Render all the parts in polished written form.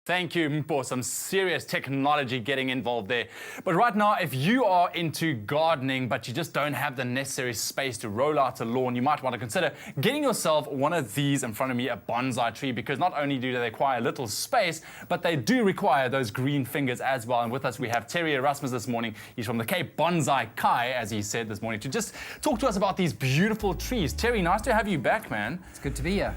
Thank you, Mpo. Some serious technology getting involved there. But right now, if you are into gardening, but you just don't have the necessary space to roll out a lawn, you might want to consider getting yourself one of these in front of me, a bonsai tree, because not only do they require little space, but they do require those green fingers as well. And with us, we have Terry Erasmus this morning. He's from the Cape Bonsai Kai, as he said this morning, to just talk to us about these beautiful trees. Terry, nice to have you back, man. It's good to be here.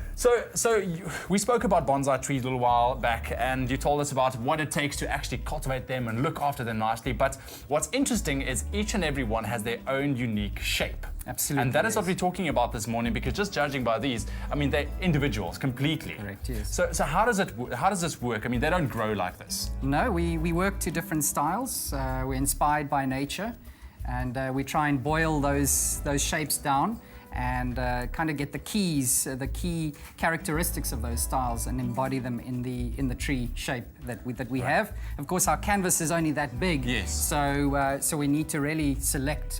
We spoke about bonsai trees a little while back, and you told us about what it takes to actually cultivate them and look after them nicely. But what's interesting is each and every one has their own unique shape. Absolutely. And that is what we're talking about this morning, because just judging by these, I mean, they're individuals completely. Correct, yes. So how does this work? I mean, they don't grow like this. No, we work to different styles. We're inspired by nature, and we try and boil those shapes down and kind of get the key characteristics of those styles and embody them in the tree shape that we have. Of course, our canvas is only that big. Yes. So we need to really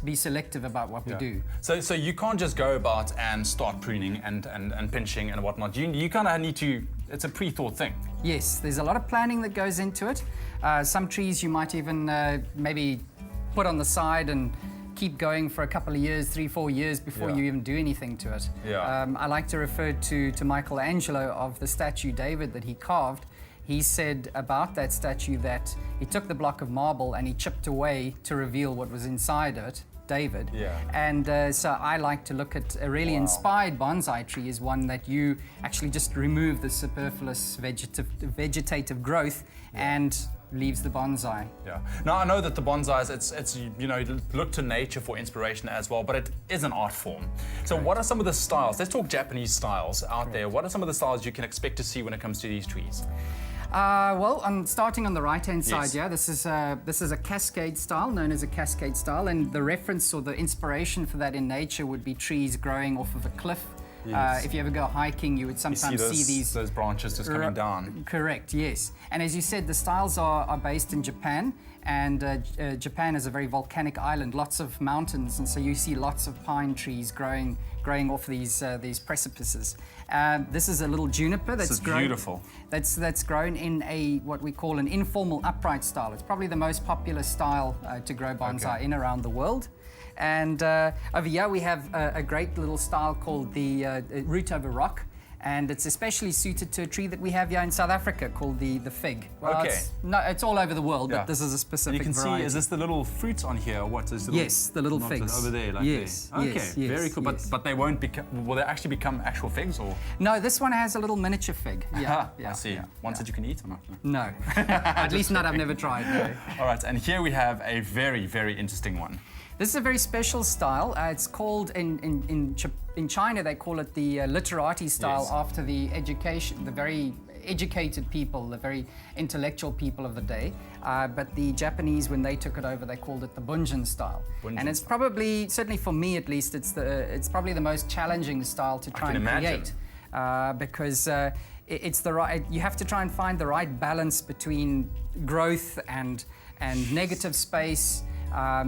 be selective about what we do. So you can't just go about and start pruning and pinching and whatnot. You kind of need to. It's a pre-thought thing. Yes, there's a lot of planning that goes into it. Some trees you might even maybe put on the side and keep going for a couple of years, 3-4 years before you even do anything to it. Yeah. I like to refer to Michelangelo of the statue David that he carved. He said about that statue that he took the block of marble and he chipped away to reveal what was inside it, David. Yeah. And so I like to look at a really inspired bonsai tree is one that you actually just remove the superfluous vegetative growth and leaves the bonsai. Yeah. Now I know that the bonsais, it's look to nature for inspiration as well, but it is an art form. So what are some of the styles? Let's talk Japanese styles out there. What are some of the styles you can expect to see when it comes to these trees? Well, I'm starting on the right-hand side. Yes. Yeah, this is a cascade style, known as a cascade style, and the reference or the inspiration for that in nature would be trees growing off of a cliff. Yes. If you ever go hiking, you would sometimes see those branches just coming down. Correct, yes. And as you said, the styles are based in Japan, and Japan is a very volcanic island, lots of mountains, and so you see lots of pine trees growing off these precipices. This is a little juniper that's grown. Beautiful. That's grown in what we call an informal upright style. It's probably the most popular style to grow bonsai in around the world. And over here we have a great little style called the root over rock, and it's especially suited to a tree that we have here in South Africa called the fig. Well, it's all over the world, but this is a specific and you can variety. See, is this the little fruits on here, or what is the little? Yes, the little figs over there, like yes, there. Okay, yes, very cool. Yes. But they won't become. Will they actually become actual figs, or? No, this one has a little miniature fig. Yeah, I see. Ones that you can eat, or not? No, at least not. I've never tried. No. All right, and here we have a very, very interesting one. This is a very special style. It's called in China they call it the literati style, after the very educated people, the very intellectual people of the day. But the Japanese, when they took it over, they called it the Bunjin style. And it's probably, certainly for me at least, it's probably the most challenging style to try and create, because it's you have to try and find the right balance between growth and negative space.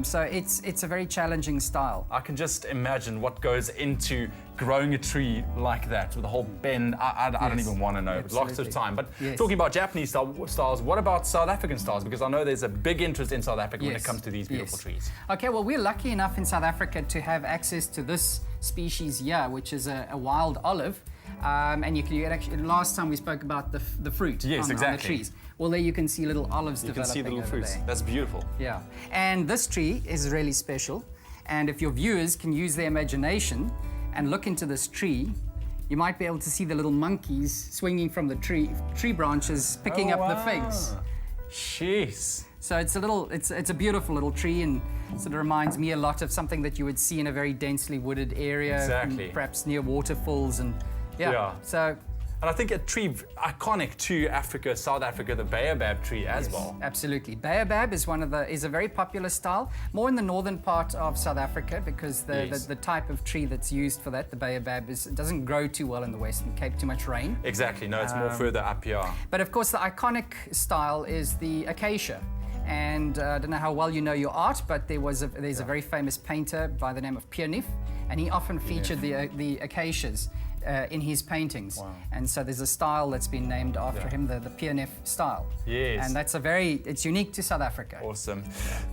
So it's a very challenging style. I can just imagine what goes into growing a tree like that with a whole bend. I don't even want to know. Lots of time. But talking about Japanese styles, what about South African styles? Because I know there's a big interest in South Africa when it comes to these beautiful trees. Okay, well, we're lucky enough in South Africa to have access to this species here, which is a wild olive. And you can actually, last time we spoke about the fruit on the trees. Well, there you can see little olives developing. You can see the little fruits. There. That's beautiful. Yeah. And this tree is really special. And if your viewers can use their imagination and look into this tree, you might be able to see the little monkeys swinging from the tree branches, picking up the figs. Jeez. So it's a beautiful little tree, and sort of reminds me a lot of something that you would see in a very densely wooded area, perhaps near waterfalls, and so. And I think a tree iconic to Africa, South Africa, the Baobab tree as well. Absolutely. Baobab is a very popular style, more in the northern part of South Africa, because the type of tree that's used for that, the Baobab, doesn't grow too well in the Western Cape, too much rain. Exactly, no, it's more further up here. But of course the iconic style is the acacia. And I don't know how well you know your art, but there's a very famous painter by the name of Pierre Neef, and he often featured the acacias. in his paintings. And so there's a style that's been named after him, the PNF style. Yes. And that's it's unique to South Africa. Awesome.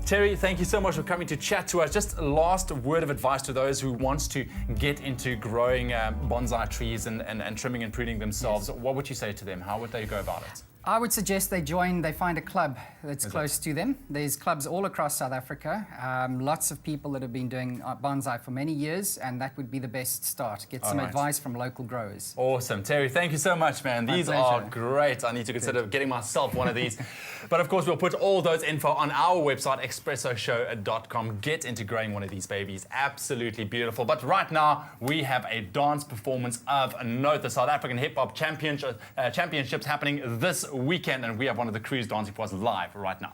Terry, thank you so much for coming to chat to us. Just a last word of advice to those who want to get into growing bonsai trees and trimming and pruning themselves. What would you say to them? How would they go about it? I would suggest they find a club that's close to them. There's clubs all across South Africa. Lots of people that have been doing bonsai for many years, and that would be the best start. Get some advice from local growers. Awesome. Terry, thank you so much, man. These are great. I need to consider getting myself one of these. But of course, we'll put all those info on our website, expressoshow.com. Get into growing one of these babies. Absolutely beautiful. But right now, we have a dance performance of note. The South African Hip Hop Championships happening this weekend, and we have one of the crews dancing for us live right now.